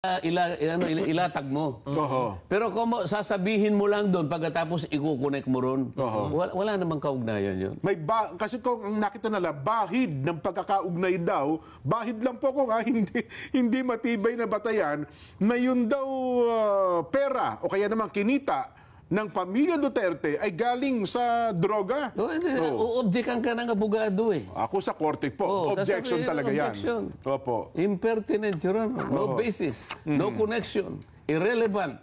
ilatag mo. Pero kung sasabihin mo lang doon pagkatapos ikukonek mo ron, wala namang kaugnayan yun. Kasi kung ang nakita nila, bahid ng pagkakaugnay daw, bahid lang po kung hindi matibay na batayan, na yun daw pera o kaya naman kinita ng pamilya Duterte ay galing sa droga. Uobjekan ka ng abogado eh. Ako sa korte po. Objection talaga yan. Opo. Impertinent, Your Honor. No basis. No connection. Irrelevant.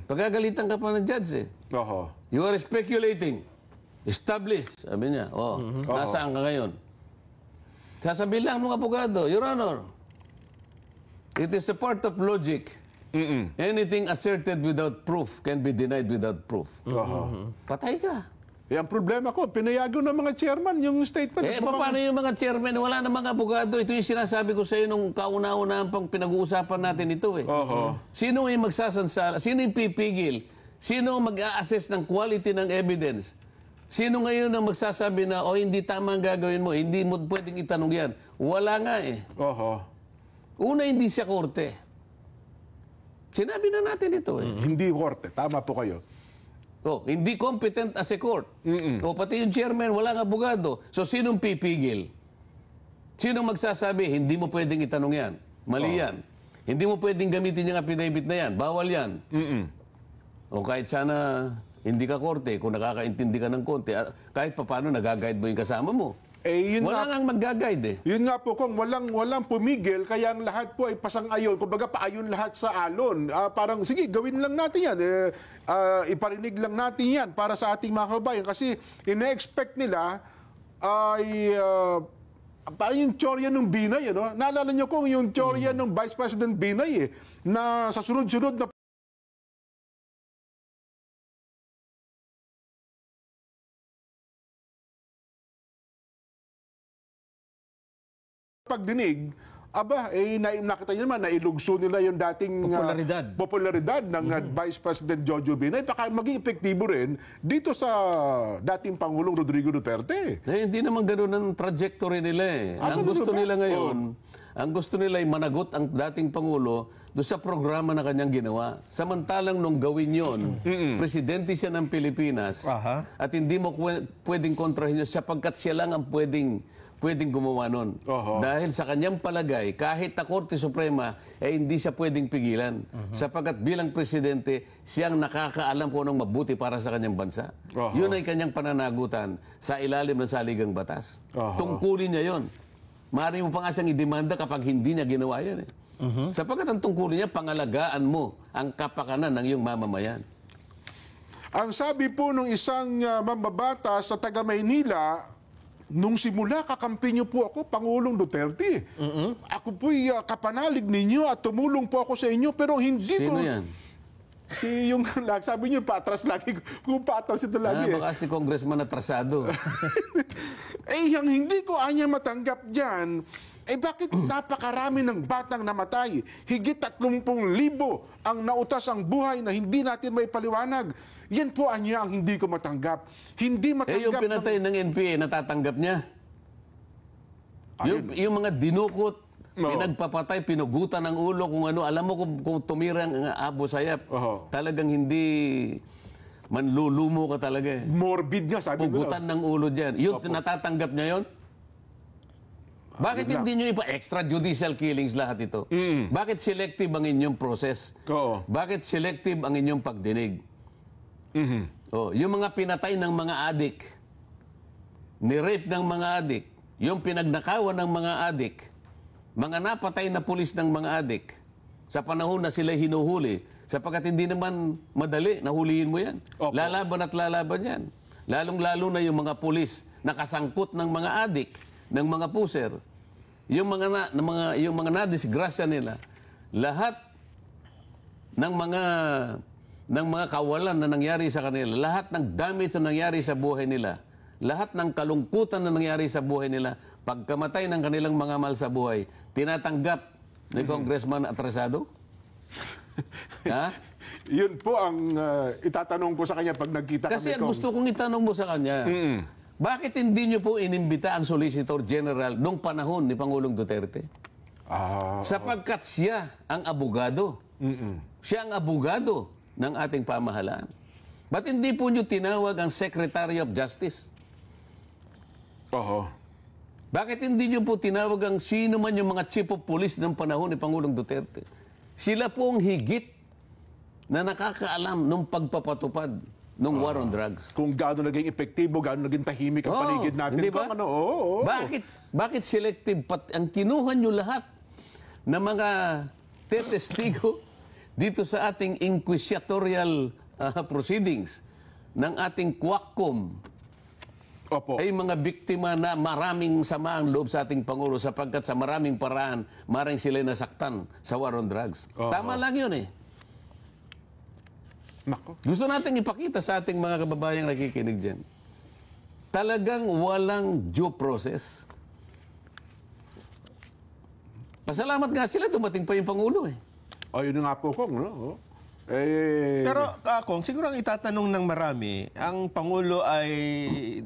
Pagkagalitan ka pa ng judge eh. You are speculating. Establish. Sabi niya. Nasaan ka ngayon? Sasabihin lang ng abogado, Your Honor, it is a part of logic. Anything asserted without proof can be denied without proof. Patay ka. Ang problema ko, pinayago ng mga chairman yung statement. Paano yung mga chairman? Wala na mga abogado. Ito yung sinasabi ko sa iyo nung kauna-una pang pinag-uusapan natin ito eh. Sino yung magsasansala? Sino yung pipigil? Sino mag-a-assess ng quality ng evidence? Sino ngayon ang magsasabi na, hindi tama ang gagawin mo, hindi mo pwedeng itanong yan? Wala nga eh. Una, hindi siya korte. Sinabi na natin ito eh. Hindi korte. Tama po kayo. Hindi competent as a court. Pati yung chairman, walang abogado. So, sinong pipigil? Sinong magsasabi, hindi mo pwedeng itanong yan? Mali yan. Hindi mo pwedeng gamitin yung affidavit na yan. Bawal yan. O kahit sana hindi ka korte, kung nakakaintindi ka ng konti, kahit paano nagaguide mo yung kasama mo. Wala nga mag-guide eh. Yun nga po, kung walang pumigil, kaya ang lahat po ay pasang-ayon. Kumbaga, paayon lahat sa alon. Parang, sige, gawin lang natin yan. Iparinig lang natin yan para sa ating mga kababayan. Kasi, ina-expect nila ay parang yung tsorya ng Binay. Naalala niyo kung yung tsorya ng Vice President Binay na sa sunod-sunod na pagdinig, nakita niyo naman, nailugso nila yung dating popularidad ng Vice President Jojo Binay. Baka maging epektibo rin dito sa dating Pangulong Rodrigo Duterte. Hindi naman ganoon ang trajectory nila eh. Ang gusto nila ngayon, ang gusto nila ay managot ang dating Pangulo doon sa programa na kanyang ginawa. Samantalang nung gawin yon, presidente siya ng Pilipinas at hindi mo pwedeng kontrahin yun sapagkat siya lang ang pwedeng gumawa nun. Dahil sa kanyang palagay, kahit na Korte Suprema, hindi siya pwedeng pigilan. Sapagkat bilang presidente, siyang nakakaalam kung anong mabuti para sa kanyang bansa. Yun ay kanyang pananagutan sa ilalim ng saligang batas. Tungkulin niya yon. Maaari mo pa nga siyang idemanda kapag hindi niya ginawa yan. Sapagkat ang tungkulin niya, pangalagaan mo ang kapakanan ng iyong mamamayan. Ang sabi po ng isang mambabatas sa taga Maynila, nung simula, kakampi niyo po ako, Pangulong Duterte. Ako po'y kapanalig ninyo at tumulong po ako sa inyo, pero hindi Sino ko... yan? Yung sabi niyo, patras lagi. Kung patras ito lagi. Baka si Congressman atrasado. Yung hindi ko anya matanggap dyan, bakit napakarami ng batang namatay? Higit 30,000 ang nautas ang buhay na hindi natin may paliwanag. Yan po anya ang hindi ko matanggap. Hindi matanggap. Yung pinatay ng NPA, natatanggap niya? Yung mga dinukot, pinagpapatay, pinugutan ng ulo, kung ano, alam mo kung tumira ang Abu Sayyaf, talagang hindi manlulumo ka talaga. Morbid nga, sabi mo. Pugutan ng ulo dyan. Yung natatanggap niya yon? Bakit hindi nyo extrajudicial killings lahat ito? Bakit selective ang inyong process? Bakit selective ang inyong pagdinig? Yung mga pinatay ng mga adik, ni-rape ng mga adik, yung pinagnakawan ng mga adik, mga napatay na pulis ng mga adik, sa panahon na sila hinuhuli, sapagkat hindi naman madali, nahulihin mo yan. Lalaban at lalaban yan. Lalong-lalo na yung mga pulis na kasangkot ng mga adik, ng mga puser, yung mga nadisgrasya nila, lahat ng mga kawalan na nangyari sa kanila, lahat ng damage na nangyari sa buhay nila, lahat ng kalungkutan na nangyari sa buhay nila, pagkamatay ng kanilang mga mahal sa buhay, tinatanggap ni Congressman atrasado? Yun po ang itatanong ko sa kanya pag nagkita kami. Kasi gusto kong itanong mo sa kanya, bakit hindi nyo po inimbita ang Solicitor General nung panahon ni Pangulong Duterte? Sapagkat siya ang abogado. Siya ang abogado ng ating pamahalaan. Ba't hindi po nyo tinawag ang Secretary of Justice? Bakit hindi nyo po tinawag ang sino man yung mga chief of police ng panahon ni Pangulong Duterte? Sila po ang higit na nakakaalam ng pagpapatupad ng war on drugs. Kung gaano naging epektibo, gaano naging tahimik ang paligid natin. Hindi ba? Bakit selective? Ang kinuha nyo lahat ng mga tetestigo dito sa ating inquisitorial proceedings ng ating Quackcom ay mga biktima na maraming sama ang loob sa ating Pangulo sapagkat sa maraming paraan, maraming sila nasaktan sa war on drugs. Tama lang yun eh. Nako. Gusto natin ipakita sa ating mga kababayang nakikinig dyan. Talagang walang due process. Pasalamat nga sila, dumating pa yung Pangulo eh. Yun nga po, Kong. No? Pero, Kong, siguro ang itatanong ng marami, ang Pangulo ay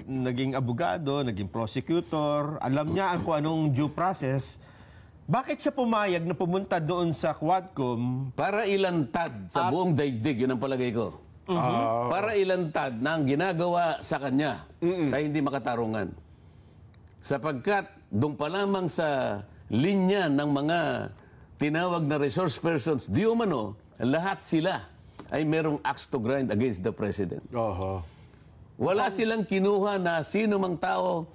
naging abogado, naging prosecutor, alam niya kung anong due process. Bakit siya pumayag na pumunta doon sa Quadcom? Para ilantad sa buong daigdig, yun ang palagay ko. Para ilantad na ang ginagawa sa kanya ay hindi makatarungan. Sapagkat doon pa lamang sa linya ng mga tinawag na resource persons, di umano, lahat sila ay merong axe to grind against the President. Wala silang kinuha na sino mang tao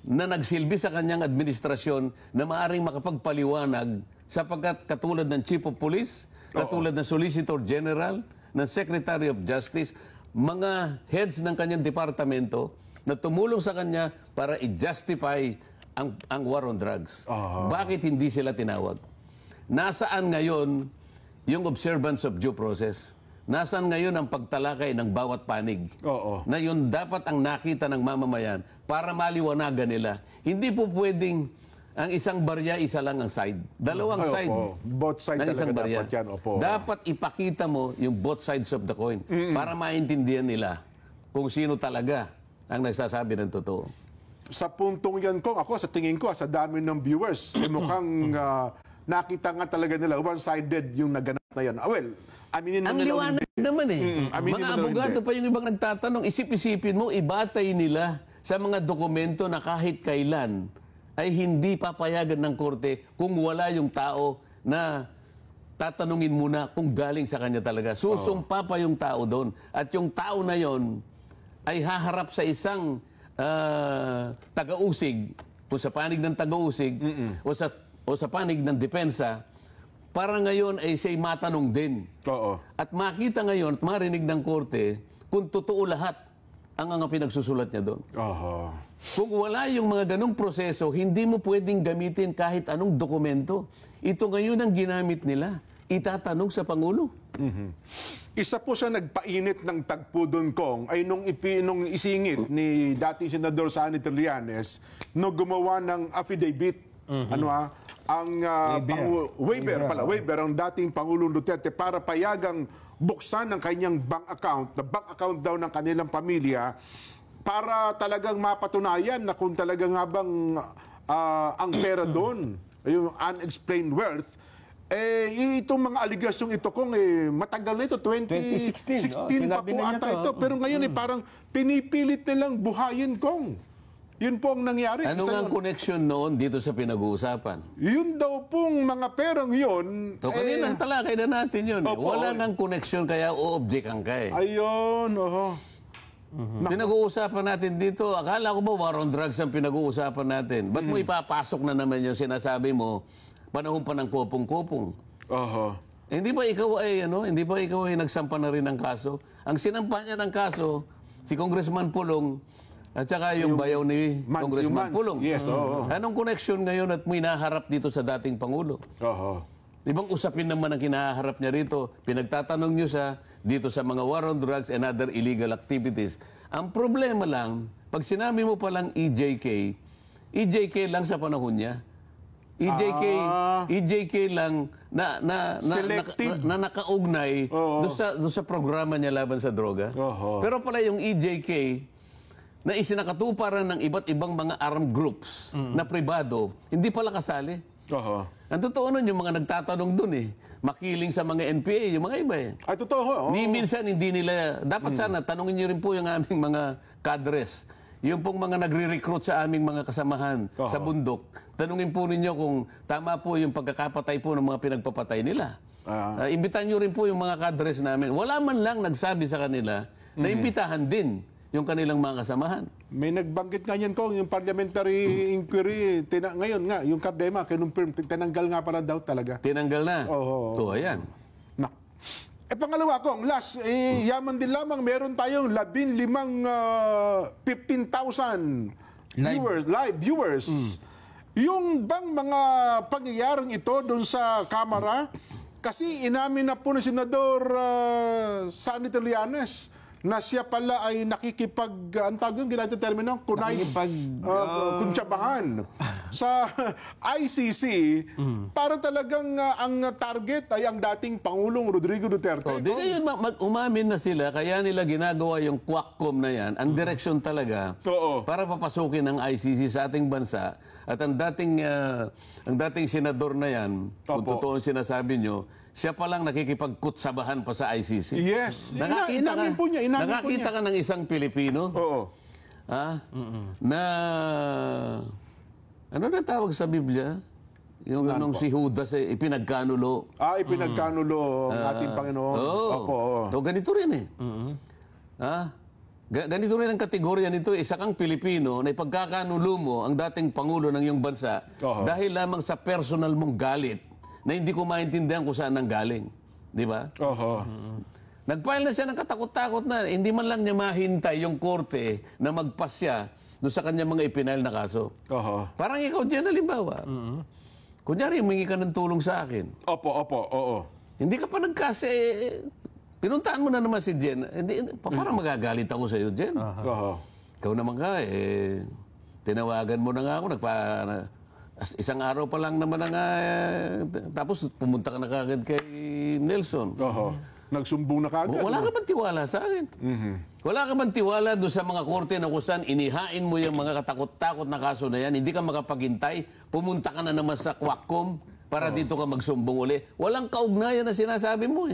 na nagsilbi sa kanyang administrasyon na maaring makapagpaliwanag sapagkat katulad ng Chief of Police, katulad ng Solicitor General, ng Secretary of Justice, mga heads ng kanyang departamento na tumulong sa kanya para i-justify ang war on drugs. Bakit hindi sila tinawag? Nasaan ngayon yung observance of due process? Nasaan ngayon ang pagtalakay ng bawat panig? Na yun dapat ang nakita ng mamamayan para maliwanagan nila. Hindi po pwedeng ang isang barya, isa lang ang side. Dalawang side. Both sides ng isang talaga barya. dapat yan. Dapat ipakita mo yung both sides of the coin para maintindihan nila kung sino talaga ang nagsasabi ng totoo. Sa puntong yan, Kong, ako sa tingin ko, sa dami ng viewers, mukhang nakita nga talaga nila, one-sided yung naganap na yan. Aminin ang liwanag naman eh. Mga abogado pa yung ibang nagtatanong, isip-isipin mo, ibatay nila sa mga dokumento na kahit kailan ay hindi papayagan ng korte kung wala yung tao na tatanungin muna kung galing sa kanya talaga. Susumpa pa yung tao doon. At yung tao na yon ay haharap sa isang taga-usig, kung sa panig ng taga-usig o sa panig ng depensa, para ngayon ay siya'y matanong din. At makita ngayon at marinig ng korte kung totoo lahat ang pinagsusulat niya doon. Kung wala yung mga ganong proseso, hindi mo pwedeng gamitin kahit anong dokumento. Ito ngayon ang ginamit nila. Itatanong sa Pangulo. Isa po sa nagpainit ng tagpo doon, Kong, ay nung isingit ni dating Senador Sani Trillanes nung gumawa ng affidavit. Waiver ang dating Pangulong Duterte para payagang buksan ang kanyang bank account, na bank account daw ng kanilang pamilya, para talagang mapatunayan na kung talagang nga bang ang pera doon, yung unexplained wealth, itong mga aligasyong ito, Kong, matagal na ito, 2016 pa po ata ito. Pero ngayon parang pinipilit nilang buhayin, Kong. Yun po ang nangyari. Ano nga ang connection noon dito sa pinag-uusapan? Yun daw pong mga perang yun. So kanina talakay na natin yun. Wala nang connection kaya o-objectan ka eh. Ayun, Pinag-uusapan natin dito. Akala ko ba war on drugs ang pinag-uusapan natin? Ba't mo ipapasok na naman yung sinasabi mo panahon pa ng kopong-kopong? Hindi ba ikaw ay nagsampa na rin ng kaso? Ang sinampa niya ng kaso, si Congressman Pulong, at saka yung bayaw ni Congressman Pulong. Anong connection ngayon at mo inaharap dito sa dating Pangulo? Ibang usapin naman ang kinaharap niya rito. Pinagtatanong niyo sa dito sa mga war on drugs and other illegal activities. Ang problema lang, pag sinabi mo palang EJK lang sa panahon niya. EJK lang na nakaugnay doon sa programa niya laban sa droga. Pero pala yung EJK na isinakatuparan ng iba't ibang mga armed groups na pribado, hindi pala kasali. Ang totoo nun, yung mga nagtatanong dun makiling sa mga NPA, yung mga iba Ay, totoo. Minsan hindi nila, dapat sana, tanungin niyo rin po yung aming mga cadres, yung pong mga nagre-recruit sa aming mga kasamahan sa bundok, tanungin po ninyo kung tama po yung pagkakapatay po ng mga pinagpapatay nila. Imbitahan niyo rin po yung mga cadres namin. Wala man lang nagsabi sa kanila na imbitahan din yung kanilang mga kasamahan. May nagbanggit nga yan, Kong, yung parliamentary inquiry, ngayon nga, yung Cardema, tinanggal nga pala daw talaga. Tinanggal na? Oo. Ayan. Pangalawa, Kong, last, yaman din lamang, meron tayong 15,000 live viewers. Yung bang mga pangyayaring ito doon sa Kamara, kasi inamin na po ng Senador Sonny Trillanes na siya pala ay ang tawag yung ginagawa termino, kuntsabahan sa ICC para talagang ang target ay ang dating Pangulong Rodrigo Duterte. Di ngayon umamin na sila, kaya nila ginagawa yung Quackcom na yan, ang direksyon talaga para papasukin ng ICC sa ating bansa. At ang dating senador na yan, kung totoo ang sinasabi nyo, siya palang nakikipagkutsabahan pa sa ICC. Yes. Inamin po niya. Nakakita ka ng isang Pilipino? Na, ano na tawag sa Biblia? Yung anong si Judas ipinagkanulo. Ipinagkanulo ang ating Panginoon. So, ganito rin ganito rin ang kategorya nito. Isa kang Pilipino na ipagkakanulo mo ang dating Pangulo ng iyong bansa dahil lamang sa personal mong galit na hindi ko maintindihan kung saan nang galing. Di ba? Nag-file na siya ng katakot-takot na hindi man lang niya mahintay yung korte na magpasya doon sa kanya mga ipinail na kaso. Parang ikaw dyan, halimbawa. Kunyari, humingi ka ng tulong sa akin. Hindi ka pa nagkasi. Pinuntaan mo na naman si Jen. Parang magagalit ako sa iyo, Jen. Ikaw naman ka, tinawagan mo na nga ako. Isang araw pa lang naman tapos pumunta ka na kagad kay Nelson. Nagsumbong na kagad. Wala ka bang tiwala sa akin? Wala ka bang tiwala doon sa mga korte na kung saan inihain mo yung mga katakot-takot na kaso na yan, hindi ka makapaghintay, pumunta ka na naman sa Quackcom para dito ka magsumbong uli. Walang kaugnayan na sinasabi mo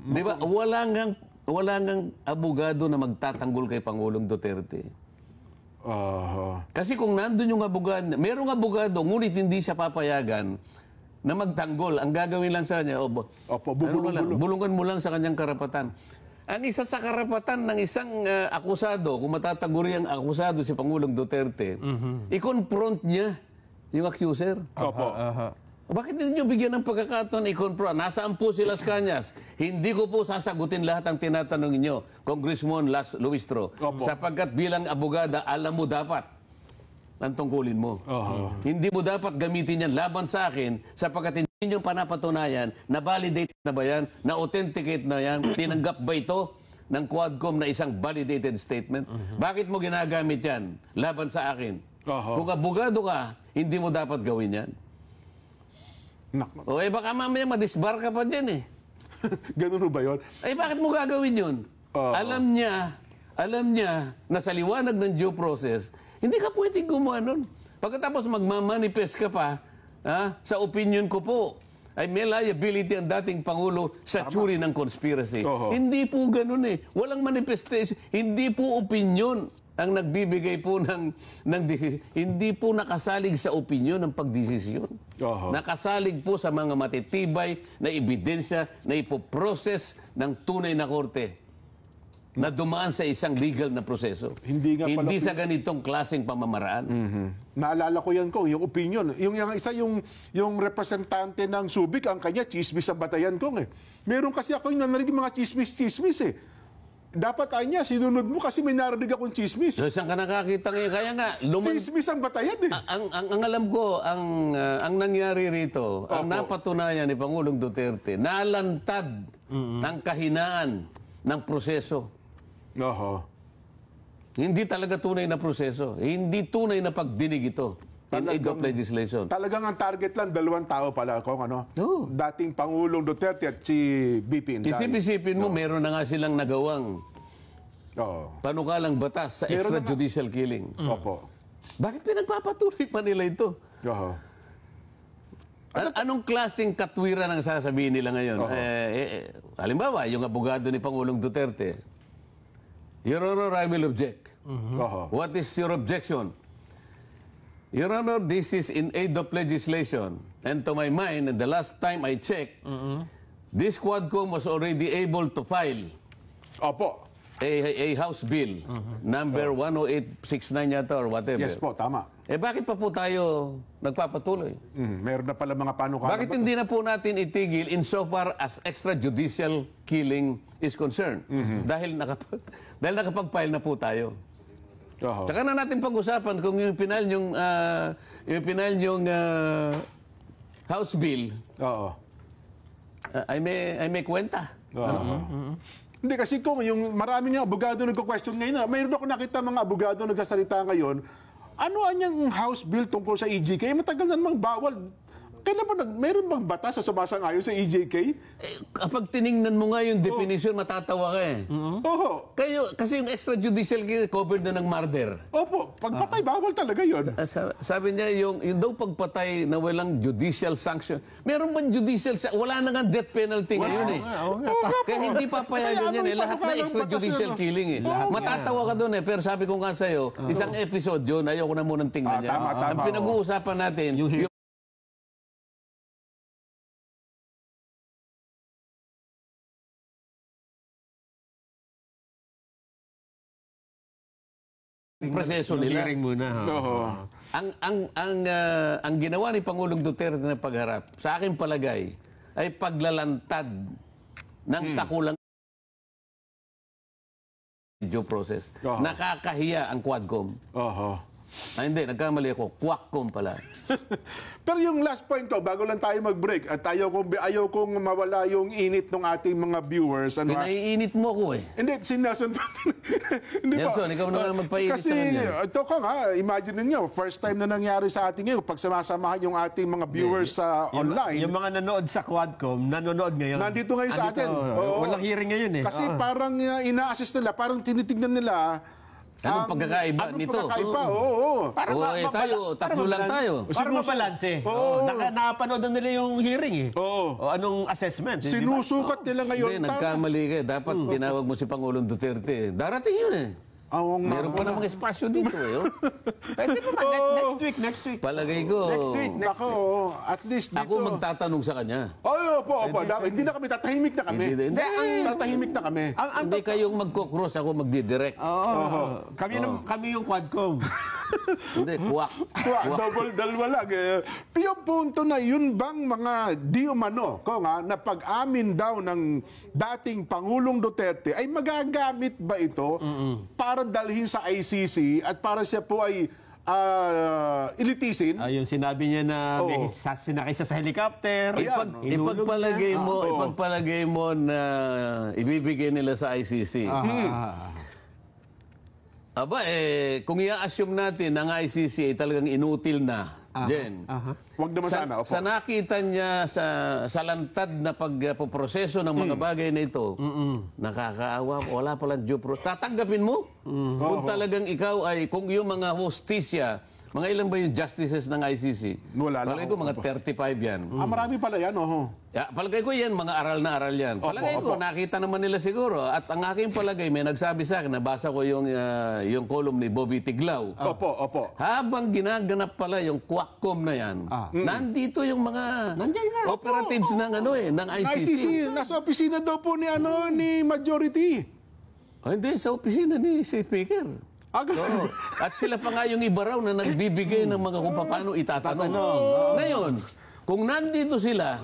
Di ba? Wala ngang abogado na magtatanggol kay Pangulong Duterte. Kasi kung nandun yung abogado, merong abogado, ngunit hindi siya papayagan na magtanggol. Ang gagawin lang sa kanya, bulungan mo lang sa kanyang karapatan. Ang isa sa karapatan ng isang akusado, kung matataguri ang akusado si Pangulong Duterte, i-confront niya yung accuser. Bakit hindi nyo bigyan ng pagkakataon i-confront? Nasaan po sila sa kanyas? Hindi ko po sasagutin lahat ang tinatanong ninyo, Congressman Luistro. Sapagkat bilang abogada, alam mo dapat ang tungkulin mo. Hindi mo dapat gamitin yan laban sa akin sapagkat hindi nyo panapatunayan na validate na ba yan, na authenticate na yan, tinanggap ba ito ng Quadcom na isang validated statement? Bakit mo ginagamit yan laban sa akin? Kung abogado ka, hindi mo dapat gawin yan. Baka mamaya madisbar ka pa dyan Ganun ba yun? Bakit mo gagawin yun? Alam niya na sa liwanag ng due process, hindi ka pwedeng gumawa nun. Pagkatapos magmamanifest ka pa, sa opinion ko po, ay may liability ang dating Pangulo sa tsuri ng conspiracy. Hindi po ganun Walang manifestation. Hindi po opinion ang nagbibigay po ng desisyon. Hindi po nakasalig sa opinion ng pagdesisyon. Nakasalig po sa mga matitibay na ebidensya na ipoprocess ng tunay na korte na dumaan sa isang legal na proseso. Hindi sa ganitong klaseng pamamaraan. Naalala ko yan, Kong, yung opinion. Yung representante ng Subic, ang kanya, chismis ang batayan, Kong. Meron kasi ako yung narinig mga chismis. Dapat ay niya, sinunod mo kasi may narinig akong chismis. So, saan ka nakakita ngayon? Kaya nga, chismis ang batayan Ang alam ko, ang nangyari rito, ang napatunayan ni Pangulong Duterte, nalantad ang kahinaan ng proseso. Hindi talaga tunay na proseso. Hindi tunay na pagdinig ito. In aid of legislation. Talagang ang target lang, 2 tao pala, Kong, dating Pangulong Duterte at si BP Inday. Isip-isipin mo, meron na nga silang nagawang panukalang batas sa extrajudicial killing. Bakit pinagpapatuloy pa nila ito? Anong klaseng katwiran ang sasabihin nila ngayon? Halimbawa, yung abogado ni Pangulong Duterte, Your Honor, I will object. What is your objection? Your Honor, this is in aid of legislation. And to my mind, the last time I checked, this Quadcom was already able to file Opo. a House Bill, number 10869 yata or whatever. Yes po, tama. Bakit pa po tayo nagpapatuloy? Meron na pala mga panukala. Bakit hindi na po natin itigil insofar as extrajudicial killing is concerned? Dahil nakapag-file na po tayo. Tsaka na natin pag-usapan kung yung pinal yung House Bill ay may kwenta. Hindi kasi kung yung marami nga abogado nagko-question ngayon, mayroon ako nakita mga abogado nagsasalita ngayon, ano anyang House Bill tungkol sa EJK? Matagal na namang bawal. Kailan ba mayroon bang batas sa sumasang-ayon sa EJK? Kapag tiningnan mo nga yung definition, matatawa ka eh. Oho. Kasi yung extrajudicial covered na ng murder. Opo, pagpatay, bawal talaga yun. Sabi niya, yung daw pagpatay na walang judicial sanction. Meron bang judicial wala na nga death penalty ngayon eh. Kaya hindi papayagan yan eh. Lahat na extrajudicial killing eh. Matatawa ka doon eh. Pero sabi ko nga sa'yo, isang episode yun, ayoko na munang tingnan niya. Ang pinag-uusapan natin, yung proseso nila. Ang ginawa ni Pangulong Duterte na pagharap, sa aking palagay, ay paglalantad ng takulang due process. Nakakahiya ang Quadcom. Hindi, nagkamali ako. Quackcom pala. Pero yung last point ko, bago lang tayo mag-break, at ayaw kong mawala yung init ng ating mga viewers. Pinaiinit mo ako eh. Hindi, si Nelson pa. Nelson, ikaw na nga magpainit sa kanya. Kasi ito ka nga, imagine ninyo, first time na nangyari sa ating ngayon, pag samasamahan yung ating mga viewers sa online. Yung mga nanood sa Quadcom, nanonood ngayon. Nandito ngayon sa atin. Walang hearing ngayon eh. Kasi parang ina-assist nila, parang tinitignan nila, anong pagkakaiba nito? Anong pagkakaiba? Oo. Tatlo lang tayo. Para mabalanse. Nakapanood na nila yung hearing eh. O anong assessment? Sinusukat nila ngayon. Hindi, nagkamali ka. Dapat tinawag mo si Pangulong Duterte. Darating yun eh. Meron pa namang espasyo dito eh. Pwede naman. Next week. Palagay ko. Next week. Nako, at least dito. Ako magtatanong sa kanya. Opo. Hindi na kami, tatahimik na kami. Hindi. Tatahimik na kami. Hindi kayong magkocross, ako magdidirect. Kami yung Quadcom. Hindi, kuwak. Dalawa lang. Yung punto na yun bang mga di umano, na pag-amin daw ng dating Pangulong Duterte, ay magagamit ba ito para dalhin sa ICC at para siya po ay ilitisin? Yung sinabi niya na may sinakay siya sa helicopter. Ipagpalagay mo na ibibigay nila sa ICC. Kung i-assume natin ang ICC ay talagang inutil na, Jen. Wag naman sana. Sa nakita niya sa lantad na pagpoproseso ng mga bagay na ito, nakakaawa, wala palang due process. Tatanggapin mo? Kung talagang ikaw ay, kung yung mga hostisya, mga ilan ba yung justices ng ICC? Wala lang. Palagay ko mga 35 yan. Marami pala yan, Palagay ko yan, mga aral na aral yan. Palagay ko, nakita naman nila siguro. At ang aking palagay, may nagsabi sa akin, nabasa ko yung column ni Bobby Tiglao. Opo. Habang ginaganap pala yung Quackcom na yan, nandito yung mga operatives ng ICC. Nasa opisina daw po ni Majority. Hindi, sa opisina ni Speaker. At sila pa nga yung iba raw na nagbibigay ng mga kung paano itatanong. Ngayon, kung nandito sila,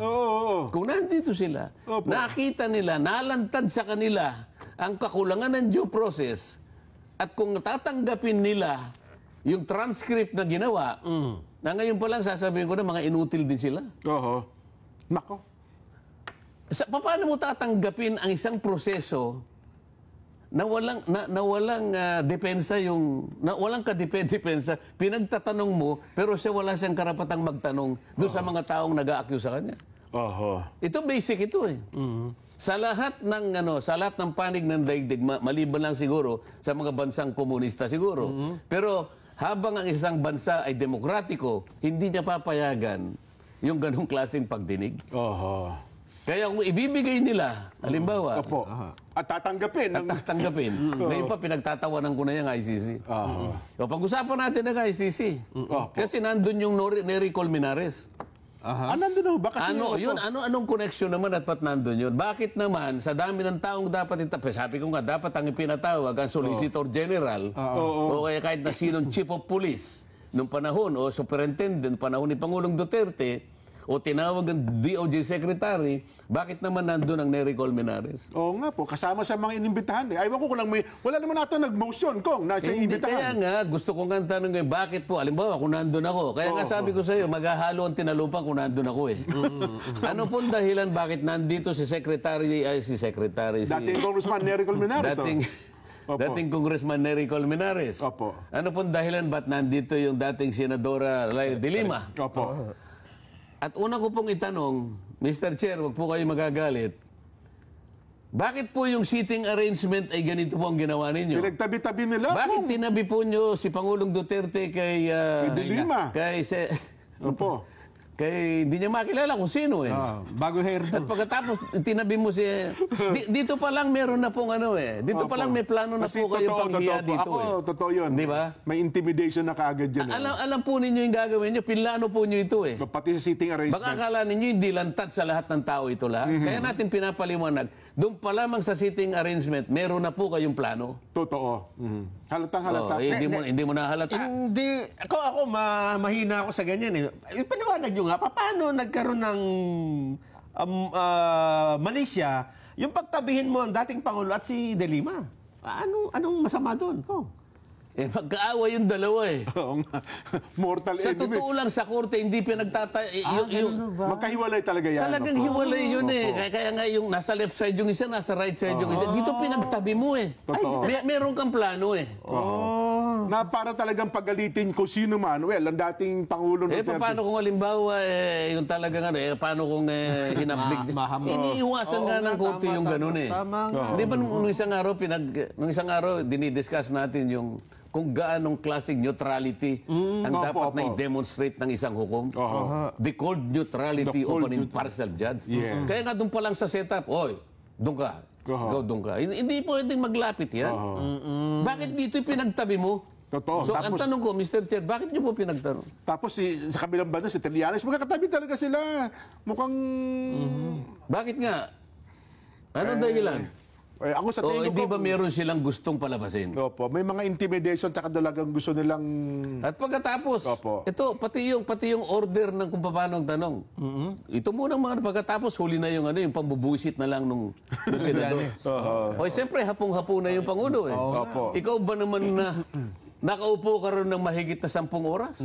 nakita nila, nalantad sa kanila ang kakulangan ng due process, at kung tatanggapin nila yung transcript na ginawa, na ngayon pa lang sasabihin ko na mga inutil din sila. Nako. Paano mo tatanggapin ang isang proseso na walang depensa walang kadepensa, pinagtatanong mo, pero siya wala siyang karapatang magtanong doon sa mga taong nag-a-accuse sa kanya. Ito basic ito eh. Sa lahat ng panig ng daigdig, maliban lang siguro sa mga bansang komunista siguro. Pero habang ang isang bansa ay demokratiko, hindi niya papayagan yung ganung klaseng pagdinig. Oho. Kaya kung ibibigay nila, halimbawa, Opo. At tatanggapin. at tatanggapin, ngayon pa pinagtatawanan ko na yung ICC. O pag-usapan natin ng ICC. Kasi nandun yung Nery Colmenares. Nandun na ba? Kasi, Anong connection naman at pat nandun yun? Bakit naman, sa dami ng taong dapat sabi ko nga, dapat ang ipinatawag ang Solicitor General o kaya kahit na sinong Chief of Police nung panahon o Superintendent panahon ni Pangulong Duterte o tinawag ang DOJ Secretary, bakit naman nandun ang Nery Colmenares? Oo nga po, kasama sa mga inimbitahan. Aywan ko lang wala naman natin nag-motion, Kong, na siya Hindi, inimbitahan. kaya nga, gusto ko nga tanong ngayon, bakit po? Alimbawa, kung nandun ako. Kaya nga sabi ko sa iyo, maghahalo ang tinalupang kung nandun ako eh. Ano pong dahilan bakit nandito si Dating Congressman Nery Colmenares. dating Congressman Nery Colmenares. Opo. Ano pong dahilan ba't nandito yung dating Senadora Laila de Lima? Opo. At una ko pong itanong, Mr. Chair, wag po kayo magagalit, bakit po yung seating arrangement ay ganito po ang ginawa ninyo? Pinagtabi-tabi nila. Bakit tinabi po nyo si Pangulong Duterte kay... De Lima. Opo. Kay hindi niya makilala kung sino eh. Bago At hairdo. pagkatapos tinabi mo si... dito pa lang meron na pong ano eh. Dito pa lang may plano na Kasi po kayo panghiya dito Ako, totoo yun. Di ba? May intimidation na kaagad dyan. Alam po ninyo yung gagawin nyo. Pinlano po nyo ito eh. Pati sa seating arrangement. Baka akala ninyo hindi lantad sa lahat ng tao ito lahat. Kaya natin pinapaliwanag. Doon pa lamang sa seating arrangement, meron na po kayong plano. Totoo. Halatang halata. Hindi mo nahalata. Hindi. Ako mahina ako sa ganyan eh. Paliwanag nyo nga, paano nagkaroon ng Malaysia, yung pagtabihin mo ang dating Pangulo at si De Lima? Anong masama doon? Eh, magkaaway yung dalawa eh. Oo nga. Mortal Sa enemy. totoo lang, sa korte, hindi Magkahiwalay talaga yan. talagang hiwalay yun eh. Kaya nga yung nasa left side yung isa, nasa right side yung isa. Dito pinagtabi mo eh. Totoo. Meron kang plano eh. Na para talagang pagalitin kung sino man. Well, ang dating Pangulo Eh, Duterte. paano kung halimbawa, yung talagang paano kung hinablig? Iniiwasan nga ng korte yung ganun eh. Tama nga. Di ba nung isang araw, dinidiscuss natin yung kung gaanong klaseng neutrality ang dapat na i-demonstrate ng isang hukom. The cold neutrality of an impartial judge. Yeah. Kaya nga doon pa lang sa setup, doon ka. Ikaw doon ka. Hindi pwedeng maglapit yan. Bakit dito pinagtabi mo? Totoo. So, ang tanong ko, Mr. Chair, bakit niyo po pinagtanong? Tapos sa kabilang banda, si Trillanes, magkakatabi talaga sila. Mukhang... Bakit nga? Ano dahilan? Ako sa O tingin hindi ko... ba meron silang gustong palabasin? Opo, may mga intimidation tsaka talagang gusto nilang... At pagkatapos, Opo. ito, pati yung order ng kung paano ang tanong. Ito muna mga pagkatapos, huli na yung yung pambubuisit na lang nung senador. O siyempre, hapong-hapo na yung Pangulo eh. Opo. Ikaw ba naman na nakaupo ka rin ng mahigit na 10 oras?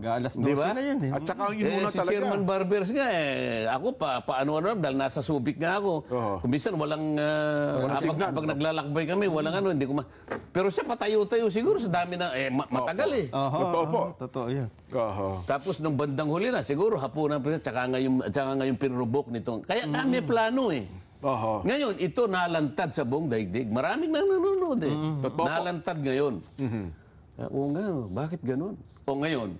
Alas 12 Di ba? na yun eh. At saka ang inuna Si talaga. Chairman Barbers nga ako paano dahil nasa Subic nga ako. Kung minsan walang signal. pag naglalakbay kami, walang hindi ko pero siya patayo-tayo siguro sa dami na matagal eh. Totoo po. Totoo yan. Tapos nung bandang huli na siguro hapunan pa siya tsaka ngayon pinrubok nitong. Kaya may plano eh. Ngayon, ito nalantad sa buong daigdig. Maraming nang nanonood eh. Nalantad ngayon. Oo nga, bakit ganun? O ngayon,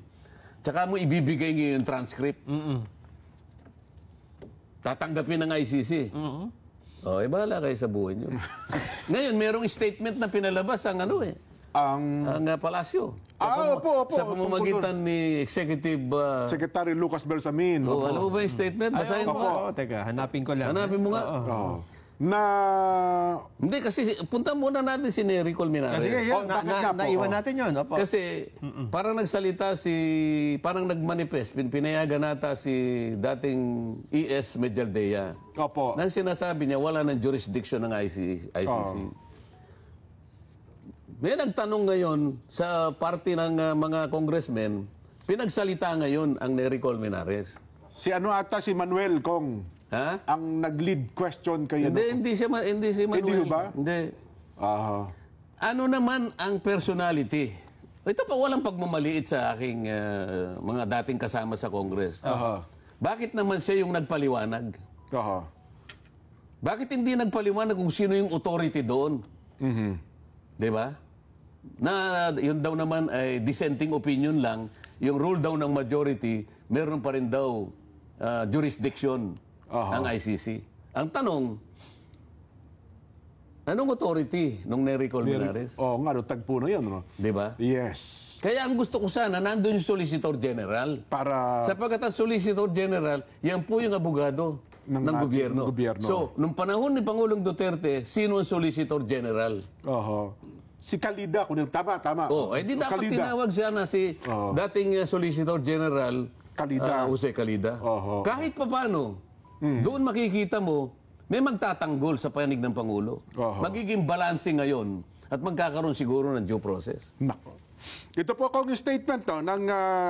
tsaka mo ibibigay ngayon yung transcript. Tatanggapin ng ICC. O, bahala kayo sa buhay nyo. Ngayon, merong statement na pinalabas ang ang Palasyo. Opo. Sa pamamagitan ni Executive... Secretary Lucas Bersamin. alam mo ba yung statement? Basahin mo nga. Teka, hanapin ko lang. Hanapin mo nga. Na... Hindi, kasi punta muna natin si Nery Colmenares. Sige, yun. bakit nga po? Naiwan natin yun. Opo. Kasi parang nagsalita parang nagmanifest, pinayagan nata si dating ES Medialdea. Opo. Nang sinasabi niya, wala ng jurisdiction ng ICC. May nagtanong ngayon sa party ng mga congressmen, pinagsalita ngayon ang Nery Colmenares. Si si Manuel Kong. Ha? Ang nag-lead question kayo. Hindi si Manuel. Hindi ba? Hindi. Aha. Ano naman ang personality? Ito pa walang pagmamaliit sa aking mga dating kasama sa Congress. Bakit naman siya yung nagpaliwanag? Bakit hindi nagpaliwanag kung sino yung authority doon? Di ba? Na yun daw naman ay dissenting opinion lang, yung rule daw ng majority, meron pa rin daw jurisdiction ang ICC. Ang tanong, anong authority nung Nery Colmenares? Oo nga, tagpo na yun. No? Di ba? Yes. Kaya ang gusto ko sana, nandun yung Solicitor General. Para Sapagkat ang Solicitor General, yan po yung abogado ng gobyerno. So, nung panahon ni Pangulong Duterte, sino ang Solicitor General? Oho. Si Calida, kung tama. Di dapat tinawag siya na si dating Solicitor General Calida. Jose Calida. Oho. Kahit papano, doon makikita mo, may magtatanggol sa panig ng Pangulo. Oho. Magiging balancing ngayon at magkakaroon siguro ng due process. Nako. Ito po kong statement ng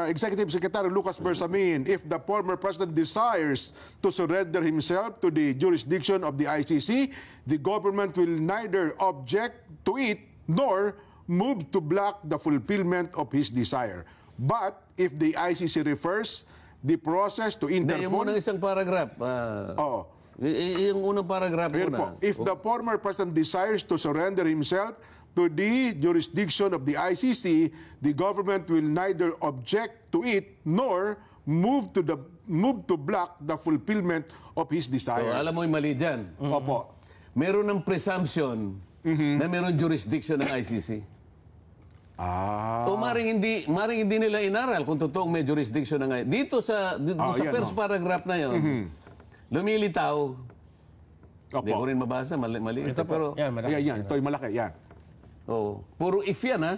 Executive Secretary Lucas Bersamin. If the former president desires to surrender himself to the jurisdiction of the ICC, the government will neither object to it nor move to block the fulfillment of his desire. But if the ICC refers the process to Hindi, yung Interpol... unang isang paragraph. Yung unang paragraph Ayun po. muna. If the former president desires to surrender himself to the jurisdiction of the ICC, the government will neither object to it nor move to block the fulfillment of his So, desire. alam mo yung mali dyan. Opo. Meron ng presumption na meron jurisdiction ng ICC. O maring hindi nila inaral kung totoong may jurisdiction ng ICC. Dito sa yan, first paragraph na yon, lumilitaw. Hindi ko rin mabasa, mali. Ito Pero, yan, malaki. Yan. Ito yung malaki. Yan. puro if yan, ha?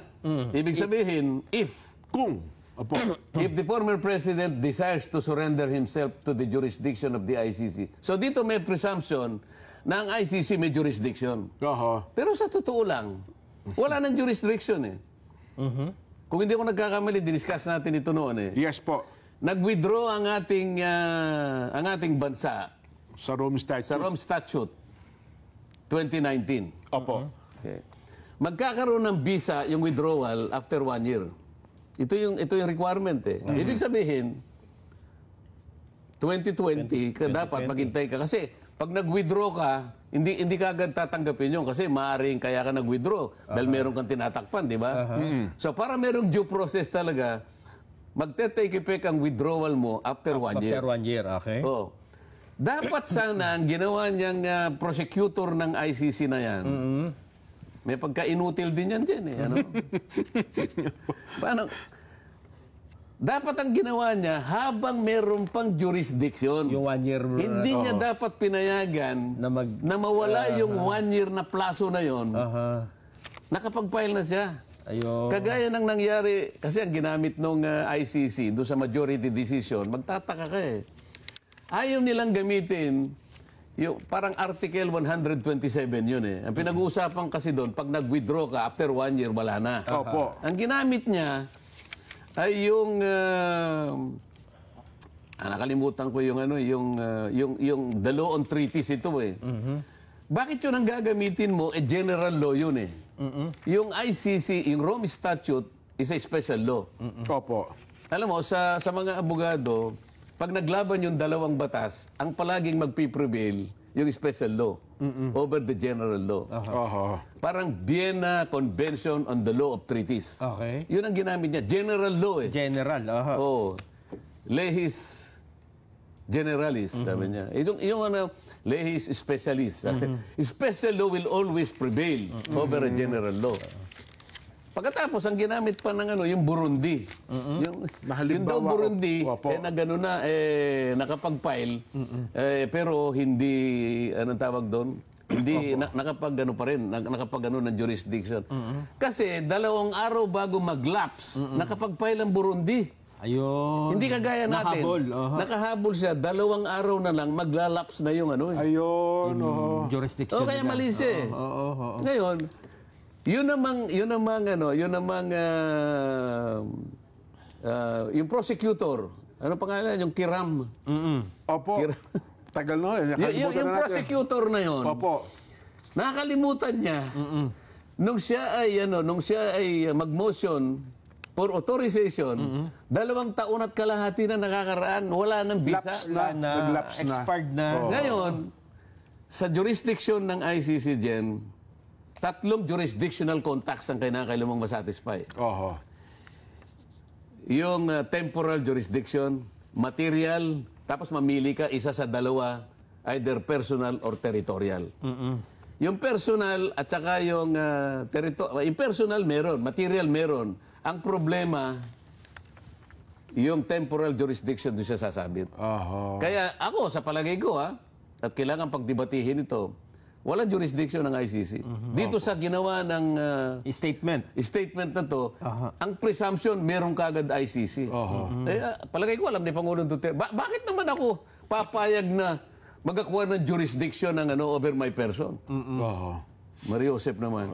Ibig sabihin, if. Kung. Opo. If the former president desires to surrender himself to the jurisdiction of the ICC. So dito may presumption na ang ICC may jurisdiction. Oho. Pero sa totoo lang, wala nang jurisdiction eh. Kung hindi ko nagkakamali, diniscuss natin ito noon eh. Yes po. Nag-withdraw ang ating bansa Sa Rome Statute. sa Rome Statute 2019. Opo. Okay. Magkakaroon ng visa yung withdrawal after 1 year. Ito yung requirement eh. Ibig sabihin, 2020 ka dapat maghintay ka. Kasi pag nag-withdraw ka, hindi ka agad tatanggapin yun kasi maaaring kaya ka nag-withdraw dahil meron kang tinatakpan, di ba? So para merong due process talaga, magte-take effect ang withdrawal mo after 1 year. After 1 year, okay. Oh. Dapat sana ang ginawa niyang prosecutor ng ICC na yan, may pagka-inutil din yan dyan eh. Ano? Paano? Dapat ang ginawa niya, habang meron pang jurisdiction, Yung 1 year... hindi niya dapat pinayagan na mawala yung 1 year na plaso na yon. Nakapag-file na siya. Ayun. Kagaya ng nangyari, kasi ang ginamit ng ICC doon sa majority decision, magtataka ka eh. Ayaw nilang gamitin, yung, parang Article 127 yun eh. Ang pinag-uusapan kasi doon, pag nag-withdraw ka, after 1 year, wala na. Opo. Ang ginamit niya ay yung... nakalimutan ko yung the law on treaties ito eh. Bakit yun ang gagamitin mo? General law yun eh. Yung ICC, yung Rome Statute, is a special law. Opo. Alam mo, sa mga abogado, pag naglaban yung dalawang batas, ang palaging magpiprevail yung special law over the general law. Oho. Parang Vienna Convention on the Law of Treaties. Okay. Yun ang ginamit niya. General law eh. General, Oh. Lehis generalis, sabi niya. Yung lehis specialis. Special law will always prevail over a general law. Pagkatapos, ang ginamit pa ng yung Burundi. Yung daw Burundi, nakapag-file, pero hindi, anong tawag doon? Hindi, nakapag-ano pa rin, nakapag-ano ng jurisdiction. Kasi 2 araw bago mag-lapse, nakapag-file ang Burundi. Ayun. Hindi kagaya natin. Nakahabol. Nakahabol siya, 2 araw na lang, maglalaps na yung ano eh. Ayun. Oho. Jurisdiction. Kaya mali siya eh. Ngayon, yun namang yung prosecutor, ano pangalan? Yung Kiram. Opo. Tagal na yun. Yung prosecutor na yun, Opo. nakakalimutan niya, nung siya ay mag-motion for authorization, 2 taon at kalahati na nakakaraan, wala nang visa. Nag-lapse na. Expired na. Ngayon, sa jurisdiction ng ICC Gen, 3 jurisdictional contacts ang kailangan mong masatisfy. Oho. yung temporal jurisdiction, material, tapos mamili ka isa sa dalawa, either personal or territorial. Yung personal at saka yung yung personal meron, material meron. Ang problema, yung temporal jurisdiction doon siya sasabit. Kaya ako, sa palagay ko at kailangan pagdebatihin ito, walang jurisdiction ng ICC. Dito sa ginawa ng statement na to, ang presumption meron kagad ICC. Palagay ko alam ni Pangulong Duterte, bakit naman ako papayag na magakuha ng jurisdiction ng over my person? Mario Joseph naman.